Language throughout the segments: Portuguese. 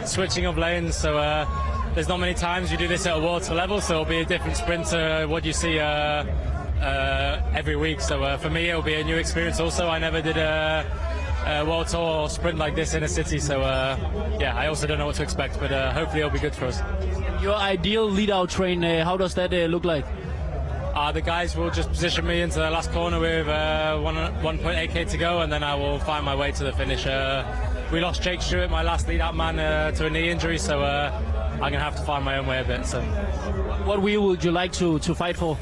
switching of lanes, so there's not many times you do this at a World Tour level, so it'll be a different sprint to what you see every week. So for me, it'll be a new experience also. I never did a World Tour sprint like this in a city, so yeah, I also don't know what to expect, but hopefully it'll be good for us. Your ideal lead-out train, how does that look like? The guys will just position me into the last corner with 1.8k to go, and then I will find my way to the finish. We lost Jake Stewart, my last lead-out man, to a knee injury, so I'm going to have to find my own way a bit. So, what wheel would you like to fight for?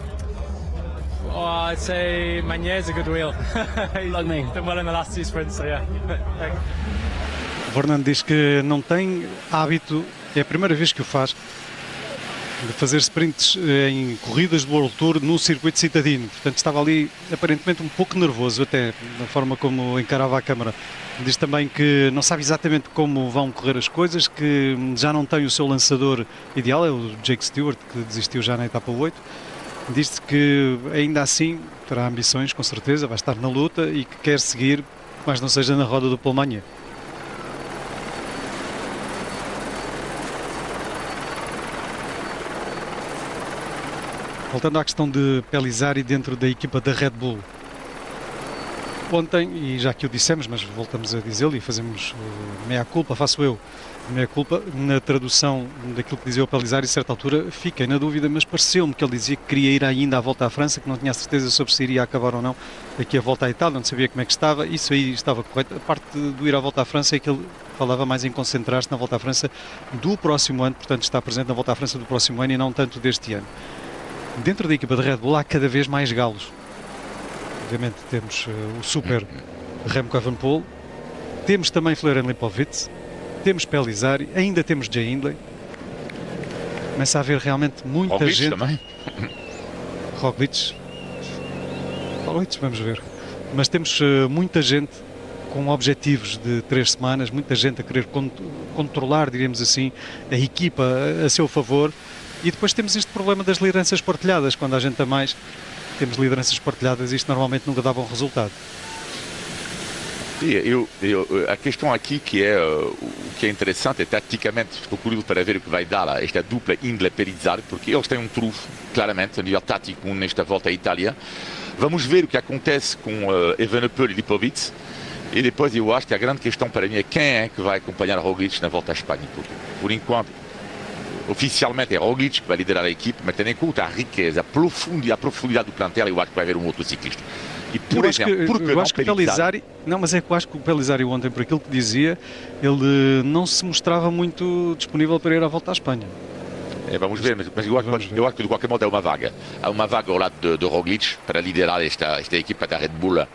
I'd say Magnier's a good wheel. He's Like me. done well in the last 2 sprints, so yeah. O Fernando diz que não tem hábito, é a primeira vez que o faz, de fazer sprints em corridas do World Tour no circuito citadino. Portanto, estava ali aparentemente um pouco nervoso até, da forma como encarava a câmara. Diz também que não sabe exatamente como vão correr as coisas, que já não tem o seu lançador ideal, é o Jake Stewart, que desistiu já na etapa 8. Diz-se que ainda assim terá ambições, com certeza, vai estar na luta e que quer seguir, mas não seja na roda do Paul Magnier. Voltando à questão de Pellizzari dentro da equipa da Red Bull. Ontem, e já que o dissemos, mas voltamos a dizê-lo e fazemos meia-culpa, faço eu, meia-culpa, na tradução daquilo que dizia o Pellizzari, a certa altura fiquei na dúvida, mas pareceu-me que ele dizia que queria ir ainda à volta à França, que não tinha certeza sobre se iria acabar ou não aqui a volta à Itália, não sabia como é que estava, isso aí estava correto. A parte do ir à volta à França é que ele falava mais em concentrar-se na volta à França do próximo ano, portanto está presente na volta à França do próximo ano e não tanto deste ano. Dentro da equipa de Red Bull há cada vez mais galos. Obviamente temos o super Remco Evenepoel, temos também Florian Lipovitz, temos Pellizzari, ainda temos Jay Hindley. Começa a haver realmente muita Roglic gente. também. Roglic, vamos ver. Mas temos muita gente com objetivos de 3 semanas, muita gente a querer controlar, diríamos assim, a equipa a seu favor. E depois temos este problema das lideranças partilhadas. Quando a gente a mais temos lideranças partilhadas, isto normalmente nunca dá bom resultado. A questão aqui que é interessante é taticamente, estou curioso para ver o que vai dar esta dupla Hindley-Pellizzari, porque eles têm um trunfo, claramente, a nível tático nesta volta à Itália. Vamos ver o que acontece com Evenepoel e Lipovitz. E depois eu acho que a grande questão para mim é quem é que vai acompanhar Roglic na volta à Espanha. Porque, por enquanto, oficialmente é Roglic que vai liderar a equipe, mas tendo em conta a riqueza, a profundidade do plantel, eu acho que vai haver um outro ciclista. E por exemplo, porque eu acho que o Pellizzari, não, mas é que eu acho que o Pellizzari ontem, por aquilo que dizia, ele não se mostrava muito disponível para ir à volta à Espanha. Vamos ver, mas eu acho que de qualquer modo é uma vaga. Há uma vaga ao lado de Roglic para liderar esta equipa da Red Bull,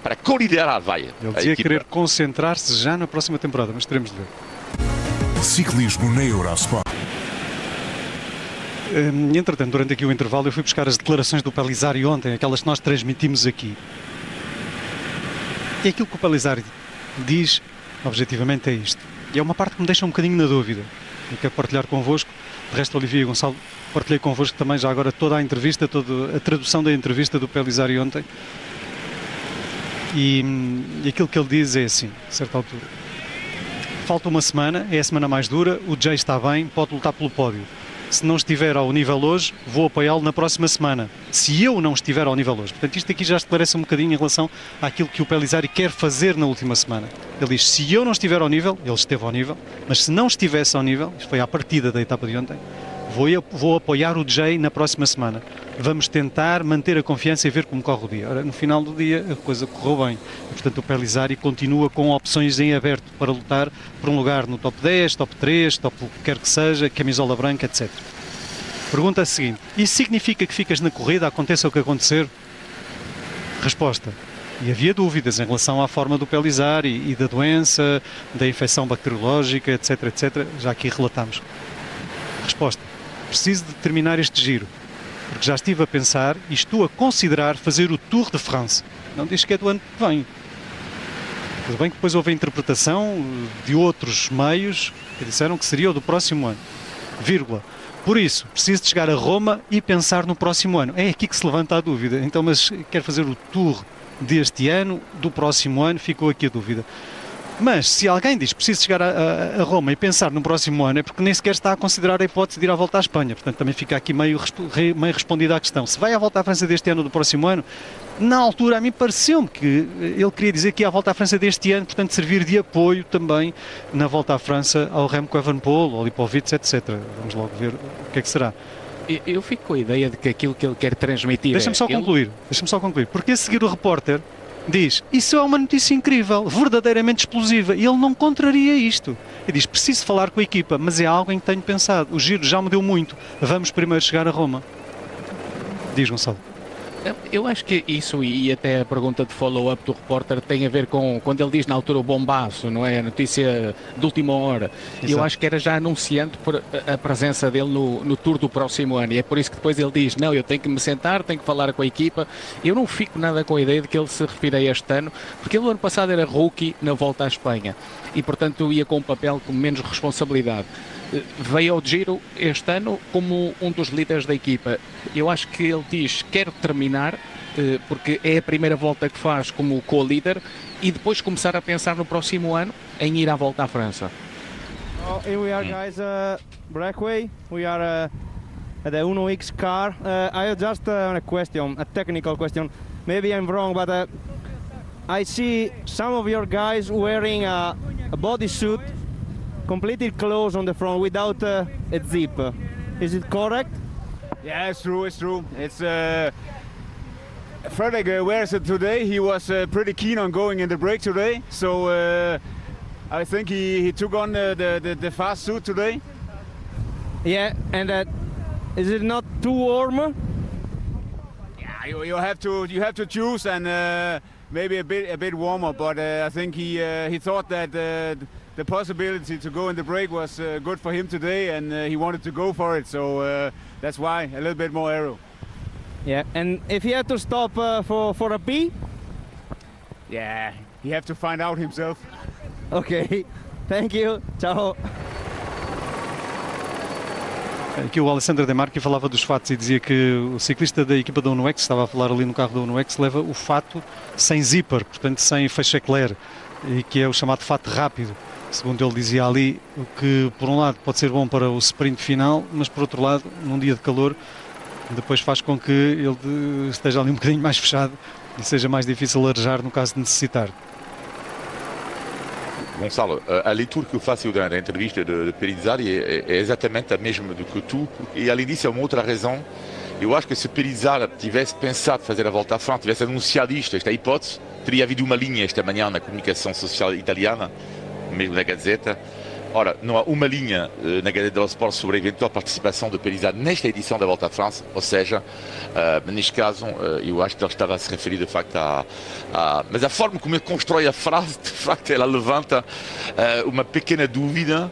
para co-liderar, vai. Ele dizia querer concentrar-se já na próxima temporada, mas teremos de ver. Ciclismo na Eurosport. Entretanto, durante aqui o intervalo, eu fui buscar as declarações do Pellizzari ontem, aquelas que nós transmitimos aqui. E aquilo que o Pellizzari diz, objetivamente, é isto. E é uma parte que me deixa um bocadinho na dúvida. Eu quero partilhar convosco. De resto, Olivia e Gonçalo, partilhei convosco também já agora toda a entrevista, toda a tradução da entrevista do Pellizzari ontem. E aquilo que ele diz é assim, a certa altura. Falta uma semana, é a semana mais dura, o Jay está bem, pode lutar pelo pódio. Se não estiver ao nível hoje, vou apoiá-lo na próxima semana. Se eu não estiver ao nível hoje. Portanto, isto aqui já esclarece um bocadinho em relação àquilo que o Pellizzari quer fazer na última semana. Ele diz, se eu não estiver ao nível, ele esteve ao nível, mas se não estivesse ao nível, isto foi à partida da etapa de ontem, vou apoiar o Jay na próxima semana. Vamos tentar manter a confiança e ver como corre o dia. Ora, no final do dia a coisa correu bem. E, portanto, o Pellizzari continua com opções em aberto para lutar por um lugar no top 10, top 3, top o que quer que seja, camisola branca, etc. Pergunta a seguinte, isso significa que ficas na corrida, aconteça o que acontecer? Resposta. E havia dúvidas em relação à forma do Pellizzari e da doença, da infecção bacteriológica, etc, etc. Já aqui relatámos. Resposta. Preciso de terminar este giro, porque já estive a pensar e estou a considerar fazer o Tour de France. Não diz que é do ano que vem. Tudo bem que depois houve a interpretação de outros meios que disseram que seria o do próximo ano. Vírgula. Por isso, preciso de chegar a Roma e pensar no próximo ano. É aqui que se levanta a dúvida. Então, mas quer fazer o Tour deste ano, do próximo ano? Ficou aqui a dúvida. Mas se alguém diz que precisa chegar a Roma e pensar no próximo ano, é porque nem sequer está a considerar a hipótese de ir à Volta à Espanha. Portanto, também fica aqui meio respondida a questão. Se vai à Volta à França deste ano ou do próximo ano, na altura a mim pareceu-me que ele queria dizer que ia à Volta à França deste ano, portanto servir de apoio também na Volta à França ao Remco Evenepoel, ao Lipovic, etc. Vamos logo ver o que é que será. Eu fico com a ideia de que aquilo que ele quer transmitir Deixa-me só concluir. Porque a seguir o repórter diz, isso é uma notícia incrível, verdadeiramente explosiva, e ele não contraria isto. E diz, preciso falar com a equipa, mas é algo em que tenho pensado. O giro já me deu muito, vamos primeiro chegar a Roma. Diz, Gonçalo. Eu acho que isso, e até a pergunta de follow-up do repórter, tem a ver com quando ele diz na altura o bombaço, não é? A notícia de última hora. Exato. Eu acho que era já anunciante por a presença dele no Tour do próximo ano. E é por isso que depois ele diz, não, eu tenho que me sentar, tenho que falar com a equipa. Eu não fico nada com a ideia de que ele se refira a este ano, porque ele ano passado era rookie na Volta à Espanha. E portanto ia com um papel com menos responsabilidade. Veio ao Giro este ano como um dos líderes da equipa. Eu acho que ele diz quero terminar, porque é a primeira volta que faz como co-líder, e depois começar a pensar no próximo ano em ir à Volta à França. Oh, here we are, guys. Brackway. We are at the Uno X car. I have just a question, a technical question. Maybe I'm wrong, but I see some of your guys wearing a bodysuit completely closed on the front without a zip. Is it correct? Yeah, it's true. It's Fredrik wears it today. He was pretty keen on going in the break today, so I think he took on the fast suit today. Yeah, and is it not too warm? Yeah, you have to choose, and maybe a bit warmer. But I think he thought that the possibility to go in the break was good for him today, and he wanted to go for it. So that's why a little bit more aero. Yeah, and if he had to stop for a pee? Yeah, he have to find out himself. Okay, thank you. Ciao. Aqui o Alessandro De Marchi falava dos fatos e dizia que o ciclista da equipa da Uno X, estava a falar ali no carro da Uno X, leva o fato sem zíper, portanto sem faixa eclair, e que é o chamado fato rápido. Segundo ele dizia ali, o que por um lado pode ser bom para o sprint final, mas por outro lado, num dia de calor, depois faz com que ele esteja ali um bocadinho mais fechado e seja mais difícil arejar no caso de necessitar. Gonçalo, a leitura que eu faço da entrevista de Pellizzari é exatamente a mesma do que tu, e além disso é uma outra razão. Eu acho que se Pellizzari tivesse pensado fazer a Volta à França, tivesse anunciado esta hipótese, teria havido uma linha esta manhã na comunicação social italiana, mesmo na Gazeta. Ora, não há uma linha na Gazeta dello Sport sobre a eventual participação de Pellizzari nesta edição da Volta à França, ou seja, neste caso, eu acho que ele estava a se referir de facto mas a forma como ele constrói a frase, de facto, ela levanta uma pequena dúvida,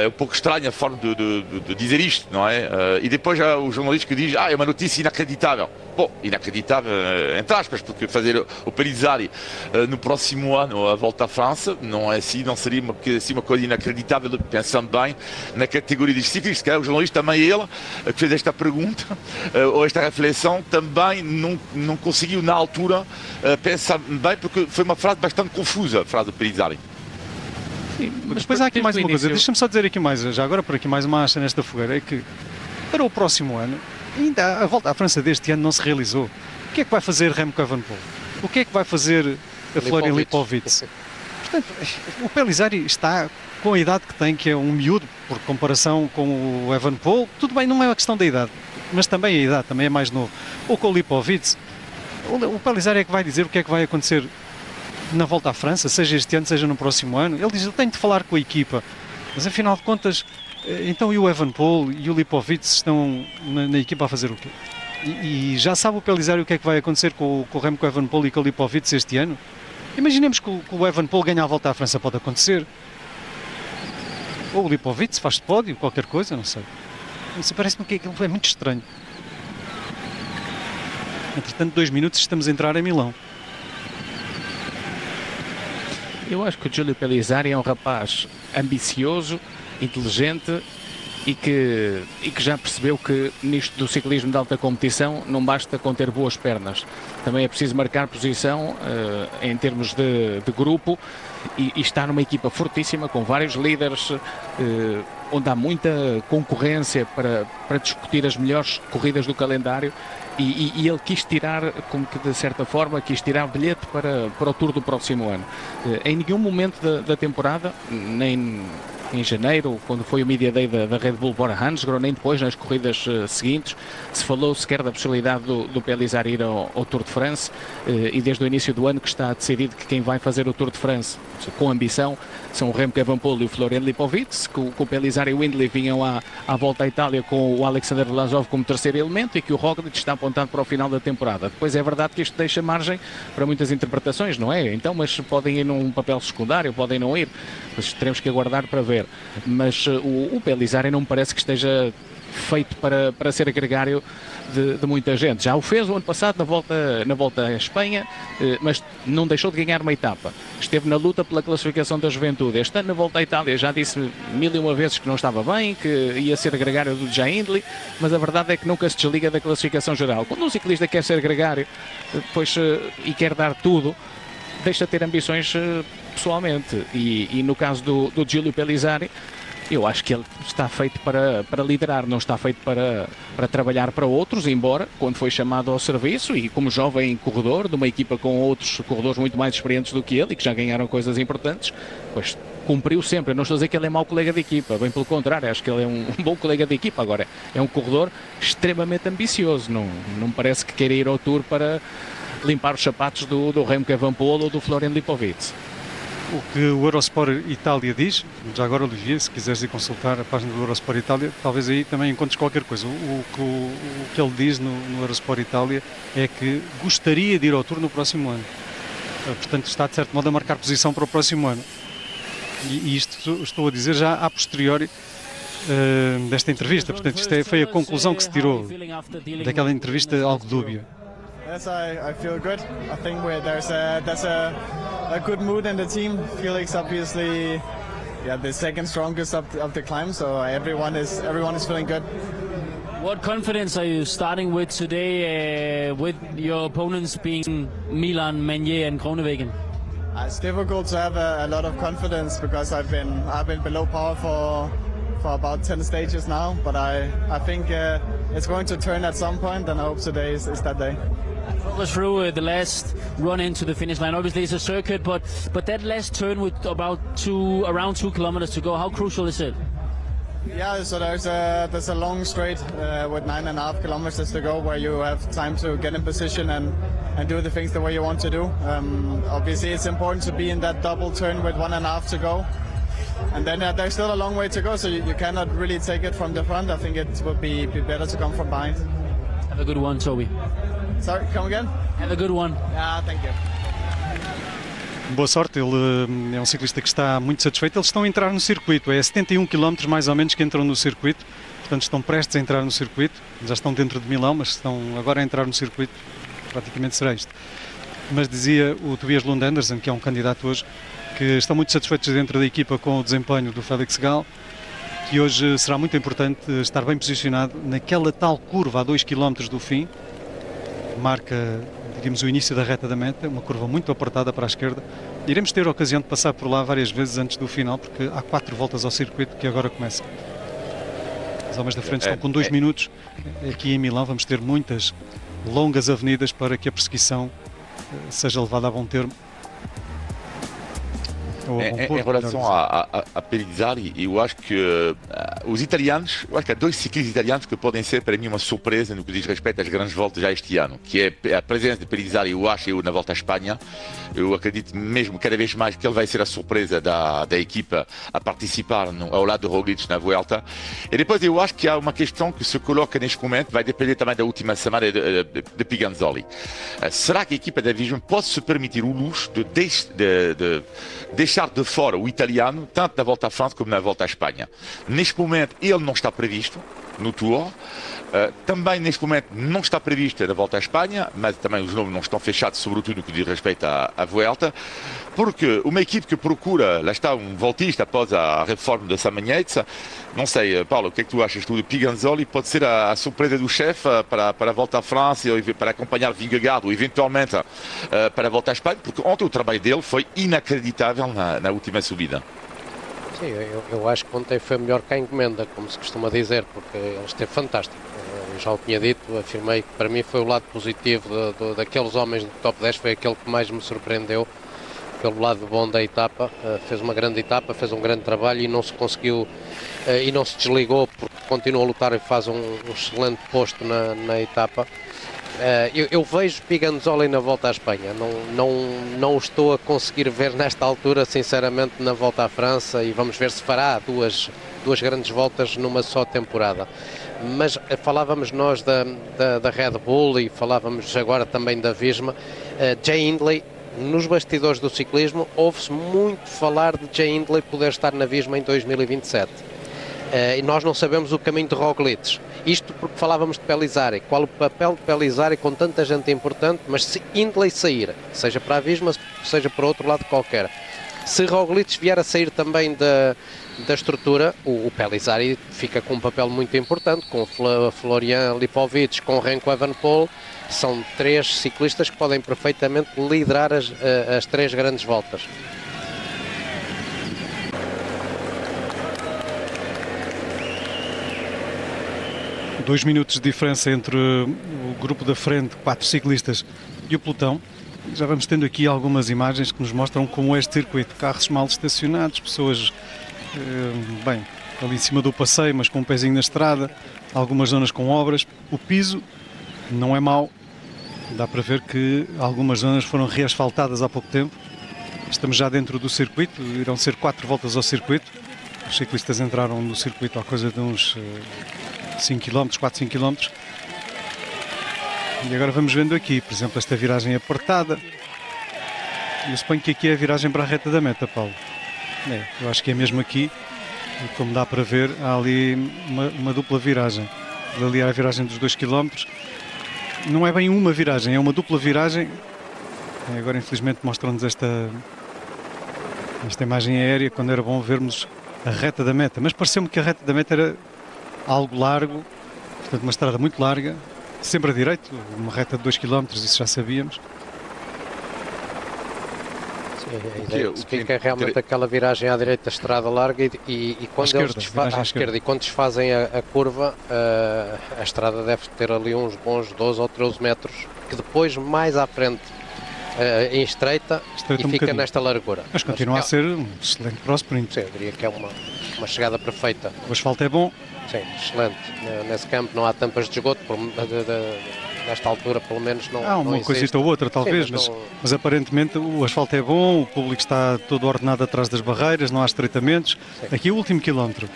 é um pouco estranha a forma de dizer isto, não é? E depois há o jornalista que diz, é uma notícia inacreditável. Bom, inacreditável, entre aspas, porque fazer o Pellizzari no próximo ano a Volta à França não seria uma coisa inacreditável, pensando bem na categoria dos ciclistas. O jornalista também ele, que fez esta pergunta, ou esta reflexão, também não conseguiu na altura pensar bem, porque foi uma frase bastante confusa, a frase do Pellizzari. Sim, Mas depois há aqui mais uma coisa, deixa-me só dizer aqui mais, já agora por aqui mais uma acha nesta fogueira, é que para o próximo ano, ainda a Volta à França deste ano não se realizou. O que é que vai fazer Remco Evenepoel? O que é que vai fazer a Florian Lipovic? Portanto, o Pellizzari está com a idade que tem, que é um miúdo, por comparação com o Evenepoel. Tudo bem, não é uma questão da idade, mas também a idade, também é mais novo. Ou com o Lipovic. O Pellizzari é que vai dizer o que é que vai acontecer na Volta à França, seja este ano, seja no próximo ano. Ele diz, eu tenho de falar com a equipa, mas afinal de contas, então e o Evenepoel e o Lipovic estão na equipa a fazer o quê? E já sabe o Pellizzari o que é que vai acontecer com o Remco Evenepoel e com o Lipovic este ano? Imaginemos que o Evenepoel ganha a Volta à França, pode acontecer. Ou o Lipovic faz de pódio, qualquer coisa, não sei. Parece-me que aquilo é muito estranho. Entretanto, 2 minutos estamos a entrar em Milão. Eu acho que o Giulio Pellizzari é um rapaz ambicioso, inteligente e que já percebeu que nisto do ciclismo de alta competição não basta com ter boas pernas, também é preciso marcar posição em termos de grupo e estar numa equipa fortíssima com vários líderes, onde há muita concorrência para discutir as melhores corridas do calendário e ele quis tirar, como que de certa forma, quis tirar bilhete para o Tour do próximo ano. Em nenhum momento da temporada, nem em janeiro, quando foi o Media Day da Red Bull Bora-Hansgrohe, nem depois nas corridas seguintes, se falou sequer da possibilidade do Pelizar ir ao Tour de France, e desde o início do ano que está decidido que quem vai fazer o Tour de France com ambição são o Remco Evenepoel e o Florian Lipovic, que o Pelizar e o Hindley vinham à volta à Itália com o Alexander Vlasov como terceiro elemento e que o Roglic está apontado para o final da temporada. Depois é verdade que isto deixa margem para muitas interpretações, não é? Então, mas podem ir num papel secundário, podem não ir, mas teremos que aguardar para ver. Mas o Pelizar não me parece que esteja feito para ser gregário de muita gente. Já o fez o ano passado na volta à Espanha, mas não deixou de ganhar uma etapa. Esteve na luta pela classificação da Juventude. Este ano na volta à Itália já disse 1001 vezes que não estava bem, que ia ser gregário do Jay Hindley, mas a verdade é que nunca se desliga da classificação geral. Quando um ciclista quer ser gregário e quer dar tudo, deixa de ter ambições pessoalmente. E no caso do Giulio Pelizari, eu acho que ele está feito para liderar, não está feito para trabalhar para outros, embora quando foi chamado ao serviço e como jovem corredor de uma equipa com outros corredores muito mais experientes do que ele e que já ganharam coisas importantes, pois cumpriu sempre. Eu não estou a dizer que ele é mau colega de equipa, bem pelo contrário, acho que ele é um bom colega de equipa. Agora, é um corredor extremamente ambicioso, não me parece que queira ir ao Tour para limpar os sapatos do Remco Evenepoel ou do Florian Lipovic. O que o Eurosport Itália diz, já agora, Olivier, se quiseres ir consultar a página do Eurosport Itália, talvez aí também encontres qualquer coisa. O que ele diz no Eurosport Itália é que gostaria de ir ao Tour no próximo ano. Portanto, está de certo modo a marcar posição para o próximo ano. E isto estou a dizer já a posteriori desta entrevista. Portanto, isto foi a conclusão que se tirou daquela entrevista algo dúbia. Yes, I feel good. I think there's a good mood in the team. Felix obviously, the second strongest of the climb, so everyone is feeling good. What confidence are you starting with today, with your opponents being Milan, Meunier, and Groenewegen? It's difficult to have a lot of confidence because I've been below par for about 10 stages now, but I think it's going to turn at some point, and I hope today is that day. Talk us through the last run into the finish line. Obviously, it's a circuit, but that last turn with around 2 kilometers to go, how crucial is it? Yeah, so there's a long straight with 9.5 kilometers to go, where you have time to get in position and do the things the way you want to do. Obviously, it's important to be in that double turn with 1.5 to go. And then there's still a long way to go, so you cannot really take it from the front. I think it would be better to come from behind. Have a good one, Toby. Sorry, come again? Have a good one. Yeah, thank you. Boa sorte, ele é um ciclista que está muito satisfeito. Eles estão a entrar no circuito, é 71 km mais ou menos que entram no circuito, portanto estão prestes a entrar no circuito, já estão dentro de Milão, mas estão agora a entrar no circuito, praticamente será isto. Mas dizia o Tobias Lund Andersen, que é um candidato hoje, que estão muito satisfeitos dentro da equipa com o desempenho do Felix Gall, que hoje será muito importante estar bem posicionado naquela tal curva a 2 km do fim, marca, diríamos, o início da reta da meta, uma curva muito apertada para a esquerda. Iremos ter a ocasião de passar por lá várias vezes antes do final, porque há 4 voltas ao circuito que agora começam. Os homens da frente estão com 2 minutos. Aqui em Milão vamos ter muitas longas avenidas para que a perseguição seja levada a bom termo. Em relação a Pelizari, eu acho que os italianos, eu acho que há 2 ciclistas italianos que podem ser para mim uma surpresa no que diz respeito às grandes voltas já este ano, que é a presença de Pelizari, eu acho, na volta à Espanha. Eu acredito mesmo cada vez mais que ele vai ser a surpresa da equipa a participar ao lado do Roglic na Vuelta. E depois eu acho que há uma questão que se coloca neste momento, vai depender também da última semana de Piganzoli. Será que a equipa da Vision pode se permitir o luxo de deixar de fora o italiano, tanto na Volta à França como na Volta à Espanha? Neste momento ele não está previsto, no Tour. Também neste momento não está prevista a volta à Espanha, mas também os nomes não estão fechados, sobretudo no que diz respeito à Vuelta, porque uma equipe que procura, lá está, um voltista após a reforma da Sam Yates. Não sei, Paulo, o que é que tu achas? Tu de Piganzoli pode ser a surpresa do chefe para a volta à França, para acompanhar Vingegaard ou eventualmente para a volta à Espanha, porque ontem o trabalho dele foi inacreditável na última subida. Sim, eu acho que ontem foi melhor que a encomenda, como se costuma dizer, porque ele esteve fantástico. Eu já o tinha dito, afirmei que para mim foi o lado positivo daqueles homens do top 10, foi aquele que mais me surpreendeu, pelo lado bom da etapa. Fez uma grande etapa, fez um grande trabalho e não se conseguiu, e não se desligou, porque continua a lutar e faz um excelente posto na etapa. Eu vejo Piganzoli na volta à Espanha, não o estou a conseguir ver nesta altura, sinceramente, na volta à França, e vamos ver se fará duas grandes voltas numa só temporada. Mas falávamos nós da Red Bull e falávamos agora também da Visma. Jay Hindley, nos bastidores do ciclismo, ouve-se muito falar de Jay Hindley poder estar na Visma em 2027. E nós não sabemos o caminho de Roglic. Isto porque falávamos de Pellizzari. Qual o papel de Pellizzari com tanta gente importante, mas se Hindley sair, seja para a Visma, seja para outro lado qualquer, se Roglic vier a sair também da estrutura, o Pellizzari fica com um papel muito importante, com Florian Lipovic, com Renko Evenepoel. São três ciclistas que podem perfeitamente liderar as três grandes voltas. Dois minutos de diferença entre o grupo da frente, 4 ciclistas, e o pelotão. Já vamos tendo aqui algumas imagens que nos mostram como é este circuito. Carros mal estacionados, pessoas bem, ali em cima do passeio, mas com um pezinho na estrada, algumas zonas com obras. O piso não é mau, dá para ver que algumas zonas foram reasfaltadas há pouco tempo. Estamos já dentro do circuito, irão ser 4 voltas ao circuito. Os ciclistas entraram no circuito há coisa de uns 5 km, 4, 5 km. E agora vamos vendo aqui, por exemplo, esta viragem apertada. Eu suponho que aqui é a viragem para a reta da meta, Paulo. Eu acho que é mesmo aqui. E como dá para ver, há ali uma dupla viragem. Ali há a viragem dos 2 km. Não é bem uma viragem, é uma dupla viragem. Agora, infelizmente, mostram-nos esta imagem aérea, quando era bom vermos a reta da meta. Mas pareceu-me que a reta da meta era algo largo, portanto uma estrada muito larga, sempre a direito, uma reta de 2 km, isso já sabíamos. Sim, a ideia que fica realmente aquela viragem à direita, estrada larga, e quando eles à esquerda, e quando desfazem a curva, a estrada deve ter ali uns bons 12 ou 13 metros, que depois mais à frente em estreita e fica nesta largura. Mas continua a ser um excelente para o sprint. Sim, eu diria que é uma chegada perfeita. O asfalto é bom. Sim, excelente. Nesse campo não há tampas de esgoto, nesta altura pelo menos não. Há uma coisita ou outra talvez, mas aparentemente o asfalto é bom, o público está todo ordenado atrás das barreiras, não há estreitamentos. Sim. Aqui é o último quilómetro.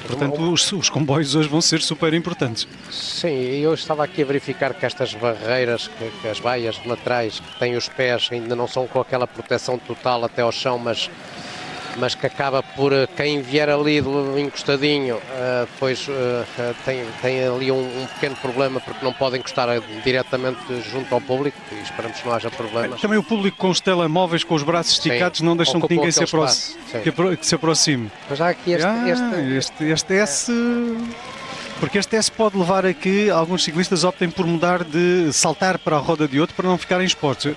Portanto, os comboios hoje vão ser super importantes. Sim, eu estava aqui a verificar que estas barreiras, que as vaias laterais que têm os pés ainda não são com aquela proteção total até ao chão, mas que acaba por, quem vier ali do encostadinho, tem ali um pequeno problema, porque não podem encostar diretamente junto ao público, e esperamos que não haja problemas. Também o público com os telemóveis, com os braços esticados, sim, não deixam que ninguém se aproxime. Mas há aqui este S... Porque este S pode levar a que alguns ciclistas optem por mudar de saltar para a roda de outro para não ficarem expostos.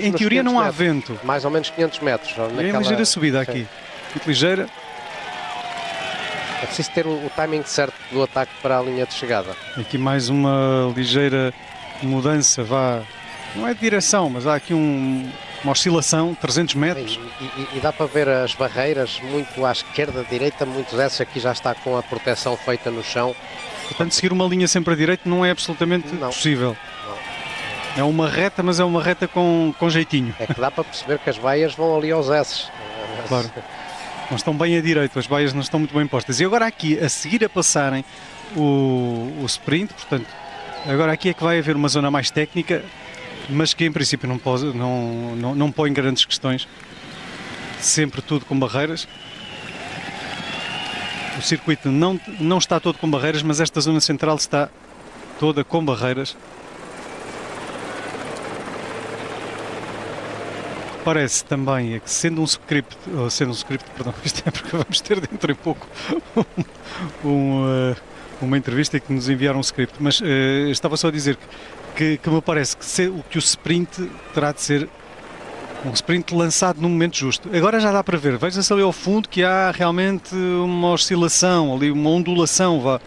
Em teoria não há vento. Mais ou menos 500 metros. É ligeira subida aqui. Muito ligeira. É preciso ter o timing certo do ataque para a linha de chegada. Aqui mais uma ligeira mudança, não é de direção, mas há aqui uma oscilação, 300 metros. E dá para ver as barreiras muito à esquerda, direita, muitos desses aqui já está com a proteção feita no chão. Portanto, seguir uma linha sempre a direita não é absolutamente possível. Não. É uma reta, mas é uma reta com jeitinho. É que dá para perceber que as vaias vão ali aos S's. Claro. Não estão bem a direito, as vaias não estão muito bem postas. E agora aqui, a seguir a passarem o sprint, portanto, agora aqui é que vai haver uma zona mais técnica, mas que em princípio não põe grandes questões. Sempre tudo com barreiras. O circuito não está todo com barreiras, mas esta zona central está toda com barreiras. Parece também é que sendo um script, perdão, isto é porque vamos ter dentro de pouco uma entrevista que nos enviaram um script, mas estava só a dizer que me parece que o sprint terá de ser um sprint lançado no momento justo. Agora já dá para ver, veja-se ali ao fundo que há realmente uma oscilação, ali uma ondulação, vá.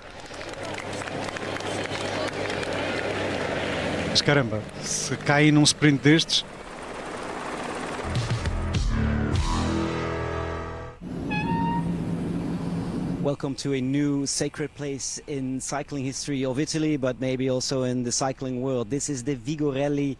Mas caramba, se cai num sprint destes... Welcome to a new sacred place in cycling history of Italy, but maybe also in the cycling world. This is the Vigorelli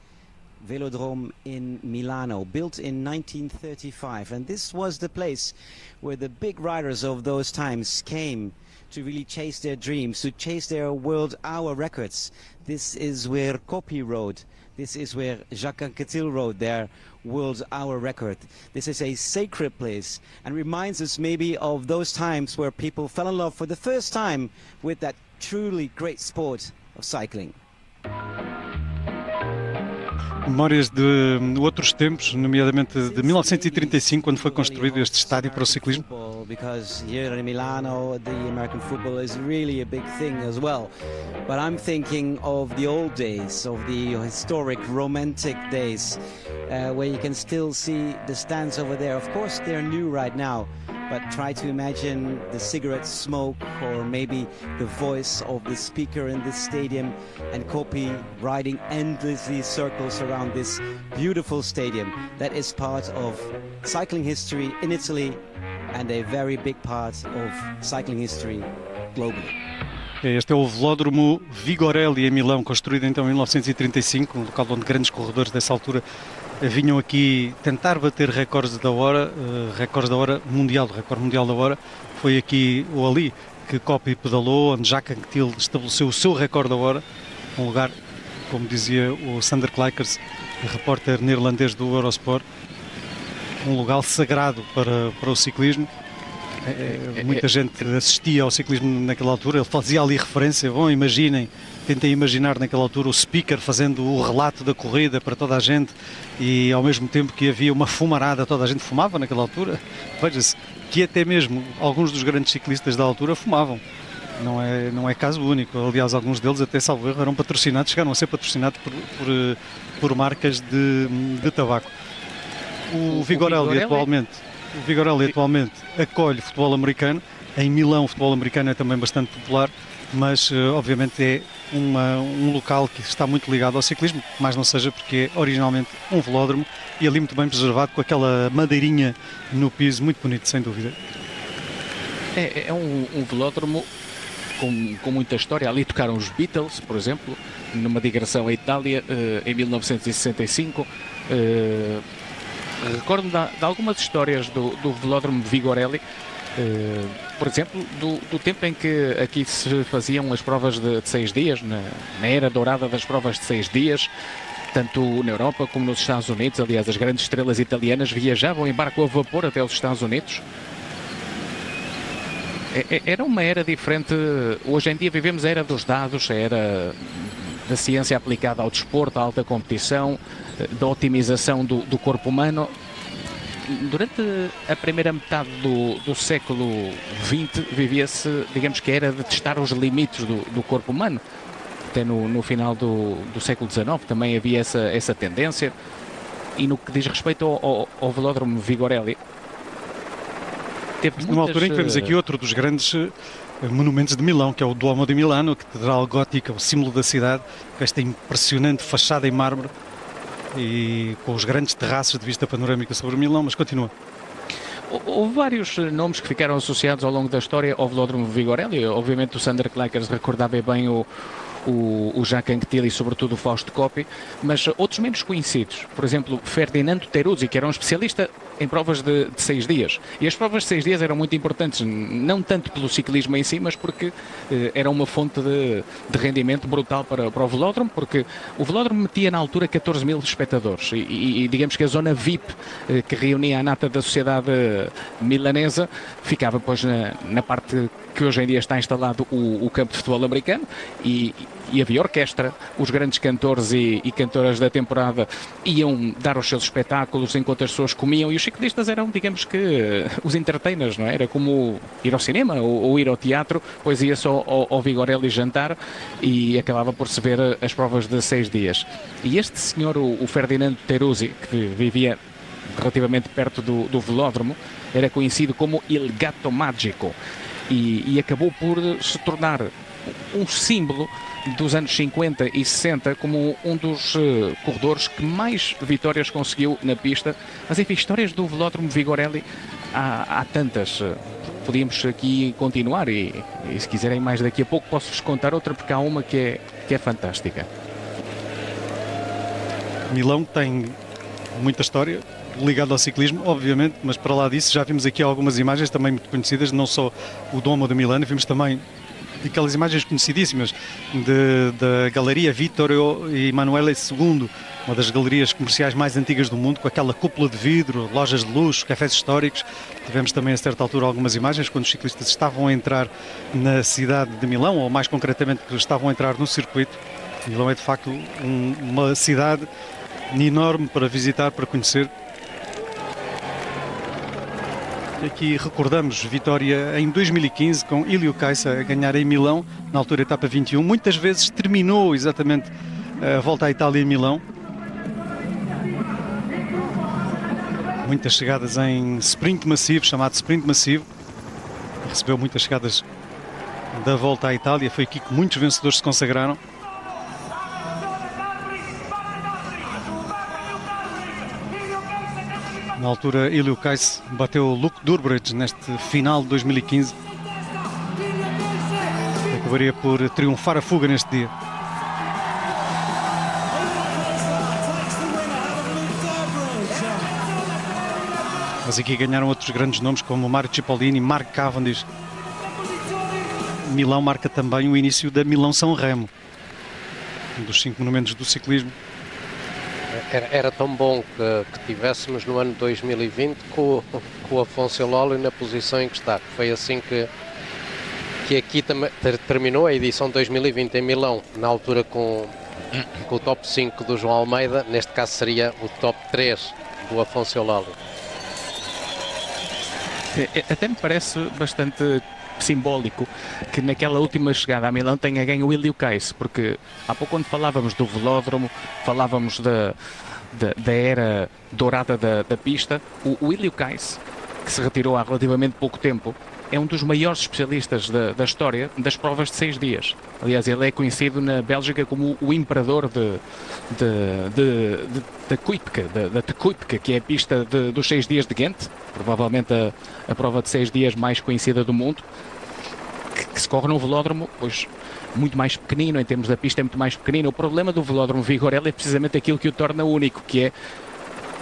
Velodrome in Milano, built in 1935. And this was the place where the big riders of those times came to really chase their dreams, to chase their world hour records. This is where Coppi rode. This is where Jacques Anquetil rode their world hour record. This is a sacred place and reminds us maybe of those times where people fell in love for the first time with that truly great sport of cycling. Memórias de outros tempos, nomeadamente de 1935, quando foi construído este estádio para o ciclismo. Because here in Milano, the American football is really a big thing as well. But I'm thinking of the old days, of the historic, romantic days, where you can still see the stands over there. Of course, they're new right now, but try to imagine the cigarette smoke or maybe the voice of the speaker in this stadium and Coppi riding endlessly circles around this beautiful stadium that is part of cycling history in Italy and a very big part of cycling history globally. Este é o Velódromo Vigorelli em Milão, construído então em 1935, um local onde grandes corredores dessa altura vinham aqui tentar bater recordes da hora, mundial, o recorde mundial da hora. Foi aqui ou ali que Coppi pedalou, onde Jacques Anquetil estabeleceu o seu recorde da hora, um lugar, como dizia o Sander Kleikers, repórter neerlandês do Eurosport, um lugar sagrado para o ciclismo. Muita gente assistia ao ciclismo naquela altura, ele fazia ali referência, tentem imaginar naquela altura o speaker fazendo o relato da corrida para toda a gente e ao mesmo tempo que havia uma fumarada, toda a gente fumava naquela altura. Veja-se que até mesmo alguns dos grandes ciclistas da altura fumavam, não é caso único, aliás alguns deles até salvo erro eram patrocinados, chegaram a ser patrocinados por marcas de tabaco. O Vigorelli atualmente acolhe futebol americano. Em Milão o futebol americano é também bastante popular, mas obviamente é um local que está muito ligado ao ciclismo, mais não seja porque é originalmente um velódromo e ali muito bem preservado, com aquela madeirinha no piso, muito bonito, sem dúvida. É um velódromo com muita história. Ali tocaram os Beatles, por exemplo, numa digressão à Itália em 1965. Recordo-me de algumas histórias do Velódromo Vigorelli, por exemplo, do tempo em que aqui se faziam as provas de 6 dias, na era dourada das provas de 6 dias, tanto na Europa como nos Estados Unidos. Aliás, as grandes estrelas italianas viajavam em barco a vapor até os Estados Unidos. Era uma era diferente. Hoje em dia vivemos a era dos dados, a era da ciência aplicada ao desporto, à alta competição, da otimização do corpo humano. Durante a primeira metade do século XX vivia-se, digamos que era de testar os limites do corpo humano. Até no final do século XIX também havia essa tendência. E no que diz respeito ao Velódromo Vigorelli, teve numa altura em que vemos aqui outro dos grandes monumentos de Milão, que é o Duomo de Milano, a Catedral Gótica, o símbolo da cidade, com esta impressionante fachada em mármore e com os grandes terraços de vista panorâmica sobre Milão, mas continua. Houve vários nomes que ficaram associados ao longo da história ao Velódromo Vigorelli. Obviamente o Sander Kleikers recordava bem o Jacques Anquetil e sobretudo o Fausto Coppi, mas outros menos conhecidos, por exemplo Ferdinando Teruzzi, que era um especialista em provas de 6 dias. E as provas de 6 dias eram muito importantes, não tanto pelo ciclismo em si, mas porque era uma fonte de rendimento brutal para o velódromo, porque o velódromo metia na altura 14 mil espectadores e digamos que a zona VIP que reunia a nata da sociedade milanesa ficava depois na parte que hoje em dia está instalado o campo de futebol americano e havia orquestra, os grandes cantores e cantoras da temporada iam dar os seus espetáculos enquanto as pessoas comiam e os ciclistas eram, digamos que, os entertainers, não é? Era como ir ao cinema ou ir ao teatro, pois ia só ao Vigorelli jantar e acabava por se ver as provas de 6 dias. E este senhor, o Ferdinando Teruzzi, que vivia relativamente perto do velódromo, era conhecido como Il Gatto Magico e acabou por se tornar um símbolo dos anos 50 e 60 como um dos corredores que mais vitórias conseguiu na pista. Mas enfim, histórias do velódromo Vigorelli há tantas. Podíamos aqui continuar e se quiserem mais daqui a pouco posso-vos contar outra, porque há uma que é fantástica. Milão tem muita história ligada ao ciclismo, obviamente, mas para lá disso já vimos aqui algumas imagens também muito conhecidas, não só o Domo de Milano, vimos também aquelas imagens conhecidíssimas da Galeria Vittorio Emanuele II, uma das galerias comerciais mais antigas do mundo, com aquela cúpula de vidro, lojas de luxo, cafés históricos. Tivemos também a certa altura algumas imagens quando os ciclistas estavam a entrar na cidade de Milão, ou mais concretamente que estavam a entrar no circuito. Milão é de facto uma cidade enorme para visitar, para conhecer. Aqui recordamos vitória em 2015 com Ilio Kaisa a ganhar em Milão, na altura etapa 21. Muitas vezes terminou exatamente a volta à Itália em Milão. Muitas chegadas em sprint massivo, chamado sprint massivo. Recebeu muitas chegadas da volta à Itália. Foi aqui que muitos vencedores se consagraram. Na altura, Ilio Kaisa bateu Luke Durbridge neste final de 2015. Acabaria por triunfar a fuga neste dia. Mas aqui ganharam outros grandes nomes como Mario Cipollini, Mark Cavendish. Milão marca também o início da Milão-São Remo, um dos 5 monumentos do ciclismo. Era tão bom que tivéssemos no ano 2020 com o Afonso Lolli na posição em que está. Foi assim que aqui terminou a edição 2020 em Milão, na altura com o top 5 do João Almeida. Neste caso seria o top 3 do Afonso Lolli. Até me parece bastante simbólico que naquela última chegada a Milão tenha ganho o Ilio Kaisa, porque há pouco quando falávamos do velódromo, falávamos da era dourada da pista, o Ilio Kaisa, que se retirou há relativamente pouco tempo, é um dos maiores especialistas da história das provas de 6 dias. Aliás, ele é conhecido na Bélgica como o imperador da Kuipke, da Kuipke, que é a pista dos 6 dias de Ghent, provavelmente a prova de 6 dias mais conhecida do mundo, que se corre num velódromo, pois, muito mais pequenino, em termos da pista é muito mais pequenino. O problema do velódromo Vigorelli é precisamente aquilo que o torna único, que é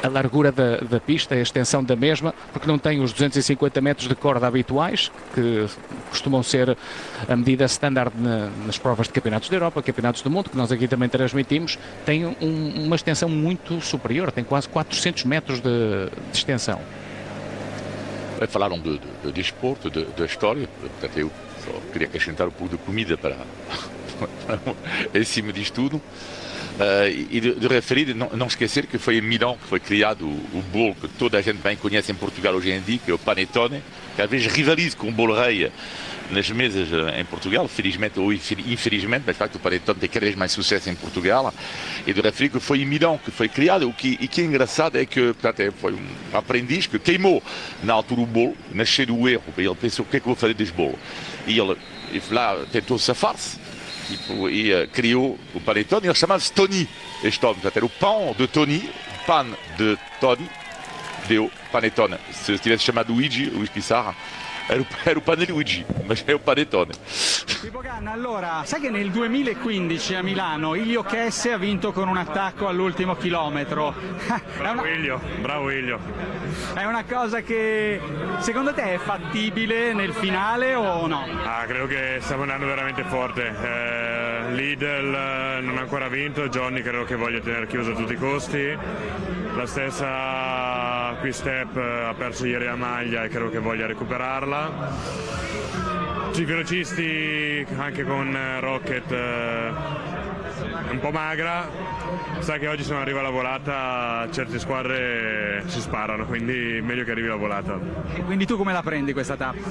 a largura da pista, a extensão da mesma, porque não tem os 250 metros de corda habituais, que costumam ser a medida standard nas provas de campeonatos da Europa, campeonatos do mundo, que nós aqui também transmitimos. Tem uma extensão muito superior, tem quase 400 metros de extensão. Falaram de desporto, da história, portanto eu só queria acrescentar um pouco de comida para em cima disto tudo. E de referir, não esquecer que foi em Milão que foi criado o bolo que toda a gente bem conhece em Portugal hoje em dia, que é o panettone, que às vezes rivaliza com o bolo rei nas mesas em Portugal, felizmente ou infelizmente, mas de facto o panettone tem cada vez mais sucesso em Portugal. E de referir que foi em Milão que foi criado. O que é engraçado é que portanto, foi um aprendiz que queimou na altura o bolo, nasceu do erro, e ele pensou: o que é que eu vou fazer deste bolo? E ele lá tentou safar-se e criou o panettone, e ele chamava-se Tony. Este homem, portanto, era o pão de Tony, pan de Tony, deu panettone. Se tivesse chamado Luigi Pissarra, era o pane de Luigi, mas é o panettone. Pippo Ganna, allora, sai che nel 2015 a Milano Ilio Kesse ha vinto con un attacco all'ultimo chilometro? Bravo Ilio. È una cosa che secondo te è fattibile nel finale o no? Credo che stiamo andando veramente forte. Lidl non ha ancora vinto, Johnny credo che voglia tenere chiuso a tutti i costi. La stessa Quick Step ha perso ieri la maglia e credo che voglia recuperarla. I velocisti anche con Rocket un po' magra, sa che oggi se non arriva la volata certe squadre si sparano, quindi meglio che arrivi la volata. E quindi tu come la prendi questa tappa?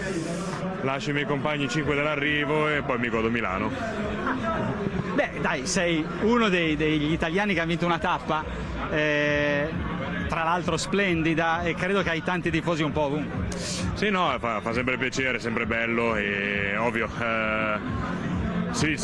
Lascio i miei compagni 5 dall'arrivo e poi mi godo Milano. Beh dai, sei uno degli italiani che ha vinto una tappa, tra l'altro splendida, e credo che hai tanti tifosi un po' ovunque. Sì, no, fa sempre piacere, sempre bello e ovvio. Sì,